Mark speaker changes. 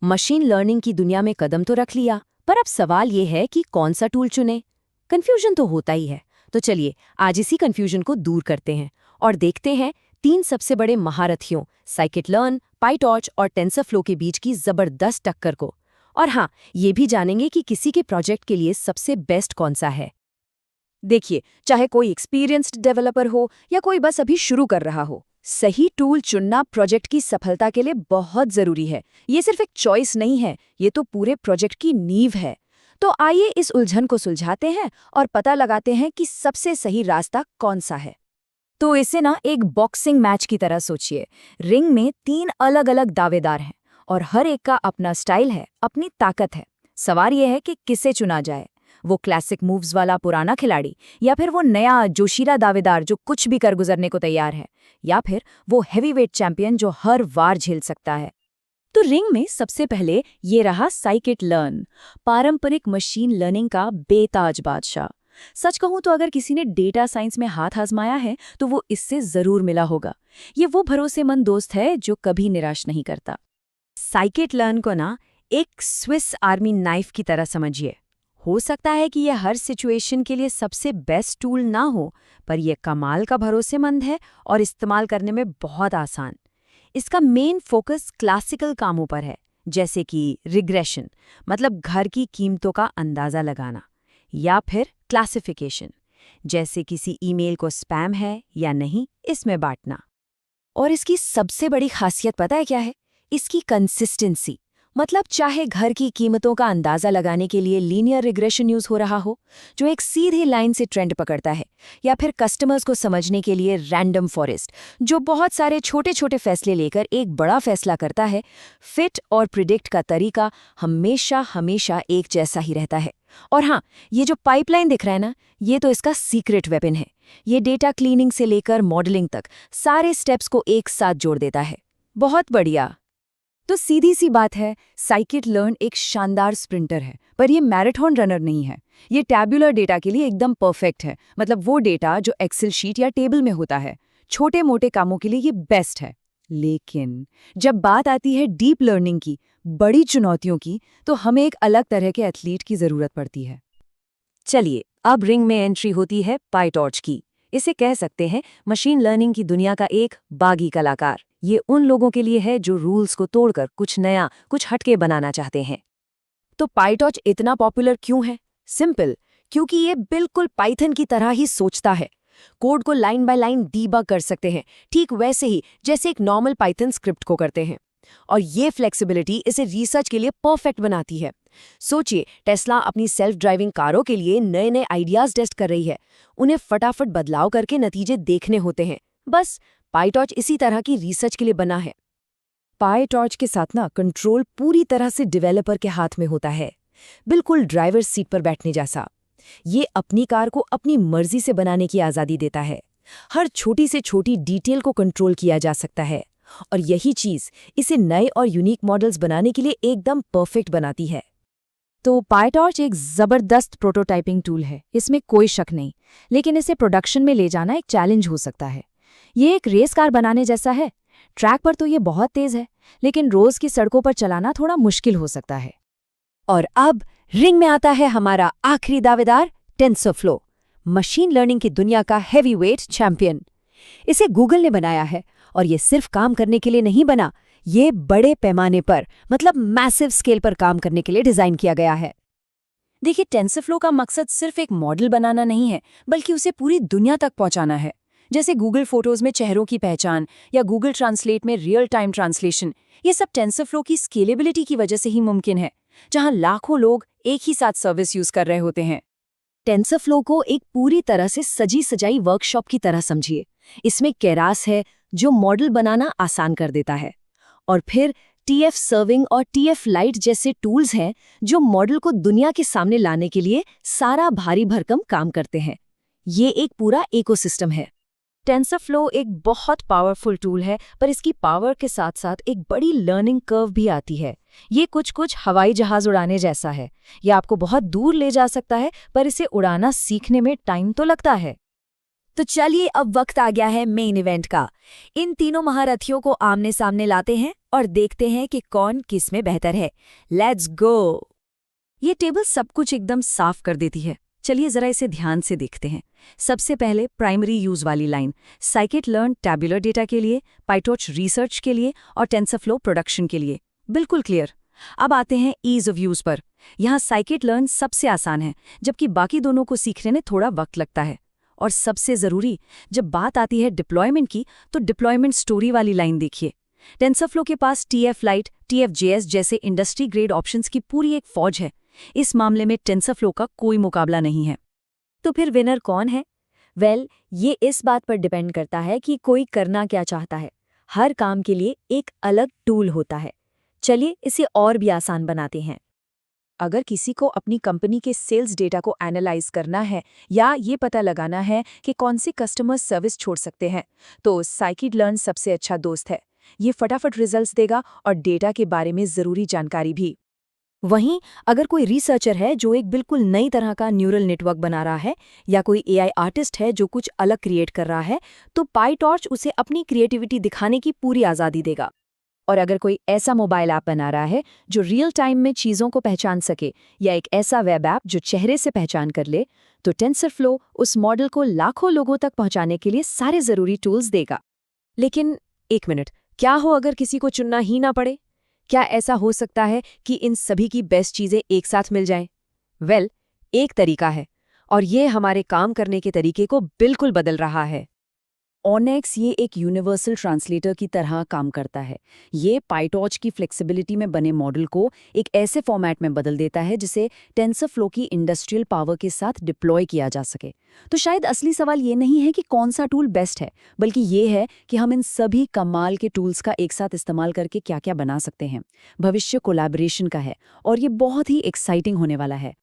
Speaker 1: Machine learning की दुनिया में कदम तो रख लिया, पर अब सवाल ये है कि कौन सा टूल चुने। कंफ्यूजन तो होता ही है। तो चलिए आज इसी कंफ्यूजन को दूर करते हैं और देखते हैं तीन सबसे बड़े महारथियों साइकिट-लर्न, पाइटॉर्च और टेंसरफ्लो के बीच की जबरदस्त टक्कर को। और हाँ, ये भी जानेंगे कि किसी के प्रोजेक्ट के लिए सबसे बेस्ट कौन सा है।
Speaker 2: देखिए, चाहे कोई एक्सपीरियंस्ड डेवलपर हो या कोई बस अभी शुरू कर रहा हो, सही टूल चुनना प्रोजेक्ट की सफलता के लिए बहुत जरूरी है। ये सिर्फ एक चॉइस नहीं है, ये तो पूरे प्रोजेक्ट की नींव है। तो आइए इस उलझन को सुलझाते हैं और पता लगाते हैं कि सबसे सही रास्ता कौन सा है। तो इसे ना एक बॉक्सिंग मैच की तरह सोचिए। रिंग में तीन अलग अलग दावेदार हैं और हर एक का अपना स्टाइल है, अपनी ताकत है। सवाल यह है कि किसे चुना जाए, वो क्लासिक मूव्स वाला पुराना खिलाड़ी, या फिर वो नया जोशीला दावेदार जो कुछ भी कर गुजरने को तैयार है, या फिर वो हैवीवेट चैंपियन जो हर वार झेल सकता है। तो रिंग में सबसे पहले ये रहा साइकिट-लर्न, पारंपरिक मशीन लर्निंग का बेताज बादशाह। सच कहूं तो अगर किसी ने डेटा साइंस में हाथ आजमाया है तो वो इससे जरूर मिला होगा। ये वो भरोसेमंद दोस्त है जो कभी निराश नहीं करता। साइकिट-लर्न को ना एक स्विस आर्मी नाइफ की तरह समझिए। हो सकता है कि यह हर सिचुएशन के लिए सबसे बेस्ट टूल ना हो, पर यह कमाल का भरोसेमंद है और इस्तेमाल करने में बहुत आसान। इसका मेन फोकस क्लासिकल कामों पर है, जैसे कि रिग्रेशन, मतलब घर की कीमतों का अंदाजा लगाना, या फिर क्लासिफिकेशन, जैसे किसी ईमेल को स्पैम है या नहीं, इसमें बांटना। और इसकी सबसे बड़ी खासियत पता है क्या है? इसकी कंसिस्टेंसी। मतलब चाहे घर की कीमतों का अंदाजा लगाने के लिए लीनियर रिग्रेशन यूज हो रहा हो, जो एक सीधी लाइन से ट्रेंड पकड़ता है, या फिर कस्टमर्स को समझने के लिए रैंडम फॉरेस्ट, जो बहुत सारे छोटे छोटे फैसले लेकर एक बड़ा फैसला करता है, फिट और प्रिडिक्ट का तरीका हमेशा हमेशा एक जैसा ही रहता है। और हाँ, ये जो पाइपलाइन दिख रहा है ना, ये तो इसका सीक्रेट वेपन है। ये डेटा क्लीनिंग से लेकर मॉडलिंग तक सारे स्टेप्स को एक साथ जोड़ देता है। बहुत बढ़िया। तो सीधी सी बात है, साइकिट-लर्न एक शानदार स्प्रिंटर है, पर ये मैराथन रनर नहीं है। ये टैब्यूलर डेटा के लिए एकदम परफेक्ट है, मतलब वो डेटा जो एक्सेल शीट या टेबल में होता है। छोटे मोटे कामों के लिए ये बेस्ट है। लेकिन जब बात आती है डीप लर्निंग की, बड़ी चुनौतियों की, तो हमें एक अलग तरह के एथलीट की जरूरत पड़ती है। चलिए, अब रिंग में एंट्री होती है पाइटॉर्च की। इसे कह सकते हैं मशीन लर्निंग की दुनिया का एक बागी कलाकार। ये उन लोगों के लिए है जो रूल्स को तोड़कर कुछ नया, कुछ हटके बनाना चाहते हैं। तो पाइटॉर्च इतना पॉपुलर क्यों है? सिंपल, क्योंकि ये बिल्कुल पाइथन की तरह ही सोचता है। कोड को लाइन बाय लाइन डीबग कर सकते हैं, ठीक वैसे ही जैसे एक नॉर्मल पाइथन स्क्रिप्ट को करते हैं। और ये फ्लेक्सिबिलिटी इसे रिसर्च के लिए परफेक्ट बनाती है। सोचिए, टेस्ला अपनी सेल्फ ड्राइविंग कारों के लिए नए नए आइडियाज टेस्ट कर रही है। उन्हें फटाफट बदलाव करके नतीजे देखने होते हैं। बस पाइटॉर्च इसी तरह की रिसर्च के लिए बना है। पाइटॉर्च के साथ ना कंट्रोल पूरी तरह से डेवलपर के हाथ में होता है, बिल्कुल ड्राइवर सीट पर बैठने जैसा। ये अपनी कार को अपनी मर्जी से बनाने की आज़ादी देता है। हर छोटी से छोटी डिटेल को कंट्रोल किया जा सकता है, और यही चीज़ इसे नए और यूनिक मॉडल्स बनाने के लिए एकदम परफेक्ट बनाती है। तो पाइटॉर्च एक ज़बरदस्त प्रोटोटाइपिंग टूल है, इसमें कोई शक नहीं। लेकिन इसे प्रोडक्शन में ले जाना एक चैलेंज हो सकता है। ये एक रेस कार बनाने जैसा है। ट्रैक पर तो ये बहुत तेज़ है, लेकिन रोज़ की सड़कों पर चलाना थोड़ा मुश्किल हो सकता है। और अब रिंग में आता है हमारा आखिरी दावेदार, टेंसरफ्लो, मशीन लर्निंग की दुनिया का हैवीवेट चैंपियन। इसे गूगल ने बनाया है, और ये सिर्फ काम करने के लिए नहीं बना, ये बड़े पैमाने पर, मतलब मैसिव स्केल पर काम करने के लिए डिज़ाइन किया गया है। देखिए, टेंसरफ्लो का मकसद सिर्फ एक मॉडल बनाना नहीं है, बल्कि उसे पूरी दुनिया तक पहुंचाना है। जैसे गूगल फोटोज में चेहरों की पहचान या गूगल ट्रांसलेट में रियल टाइम ट्रांसलेशन, ये सब टेंसरफ्लो की स्केलेबिलिटी की वजह से ही मुमकिन है, जहां लाखों लोग एक ही साथ सर्विस यूज कर रहे होते हैं। टेंसरफ्लो को एक पूरी तरह से सजी सजाई वर्कशॉप की तरह समझिए। इसमें केरास है जो मॉडल बनाना आसान कर देता है, और फिर टीएफ सर्विंग और टीएफ लाइट जैसे टूल्स हैं जो मॉडल को दुनिया के सामने लाने के लिए सारा भारी भरकम काम करते हैं। ये एक पूरा इकोसिस्टम है। टेंसरफ्लो एक बहुत पावरफुल टूल है, पर इसकी पावर के साथ साथ एक बड़ी लर्निंग कर्व भी आती है। ये कुछ हवाई जहाज उड़ाने जैसा है। ये आपको बहुत दूर ले जा सकता है, पर इसे उड़ाना सीखने में टाइम तो लगता है। तो चलिए अब वक्त आ गया है मेन इवेंट का। इन तीनों महारथियों को आमने सामने लाते हैं और देखते हैं कि कौन किस में बेहतर है। Let's go. ये टेबल सब कुछ एकदम साफ कर देती है। चलिए जरा इसे ध्यान से देखते हैं। सबसे पहले प्राइमरी यूज वाली लाइन scikit-learn टैब्यूलर डेटा के लिए, PyTorch रिसर्च के लिए और TensorFlow प्रोडक्शन के लिए। बिल्कुल क्लियर। अब आते हैं ईज ऑफ यूज पर। यहाँ scikit-learn सबसे आसान है, जबकि बाकी दोनों को सीखने में थोड़ा वक्त लगता है। और सबसे ज़रूरी, जब बात आती है डिप्लॉयमेंट की, तो डिप्लॉयमेंट स्टोरी वाली लाइन देखिए। TensorFlow के पास TF-Lite, TF-JS जैसे इंडस्ट्री ग्रेड ऑप्शंस की पूरी एक फौज है। इस मामले में TensorFlow का कोई मुकाबला नहीं है।
Speaker 1: तो फिर विनर कौन है? ये इस बात पर डिपेंड करता है कि कोई करना क्या चाहता है। हर काम के लिए एक अलग टूल होता है। चलिए इसे और भी आसान बनाते हैं।
Speaker 2: अगर किसी को अपनी कंपनी के सेल्स डेटा को एनालाइज करना है या ये पता लगाना है कि कौन सी कस्टमर सर्विस छोड़ सकते हैं, तो scikit-learn सबसे अच्छा दोस्त है। ये फटाफट रिजल्ट्स देगा और डेटा के बारे में ज़रूरी जानकारी भी।
Speaker 1: वहीं अगर कोई रिसर्चर है जो एक बिल्कुल नई तरह का न्यूरल नेटवर्क बना रहा है या कोई AI आर्टिस्ट है जो कुछ अलग क्रिएट कर रहा है, तो PyTorch उसे अपनी क्रिएटिविटी दिखाने की पूरी आज़ादी देगा।
Speaker 2: और अगर कोई ऐसा मोबाइल ऐप बना रहा है जो रियल टाइम में चीज़ों को पहचान सके या एक ऐसा वेब ऐप जो चेहरे से पहचान कर ले, तो TensorFlow उस मॉडल को लाखों लोगों तक पहुंचाने के लिए सारे ज़रूरी टूल्स देगा।
Speaker 1: लेकिन एक मिनट, क्या हो अगर किसी को चुनना ही ना पड़े? क्या ऐसा हो सकता है कि इन सभी की बेस्ट चीज़ें एक साथ मिल जाएं? एक तरीका है, और ये हमारे काम करने के तरीके को बिल्कुल बदल रहा है।
Speaker 2: Onyx ये एक यूनिवर्सल ट्रांसलेटर की तरह काम करता है। ये PyTorch की फ्लेक्सिबिलिटी में बने मॉडल को एक ऐसे फॉर्मेट में बदल देता है जिसे TensorFlow की इंडस्ट्रियल पावर के साथ डिप्लॉय किया जा सके। तो शायद असली सवाल ये नहीं है कि कौन सा टूल बेस्ट है, बल्कि ये है कि हम इन सभी कमाल के टूल्स का एक साथ इस्तेमाल करके क्या क्या बना सकते हैं। भविष्य कोलैबोरेशन का है और ये बहुत ही एक्साइटिंग होने वाला है।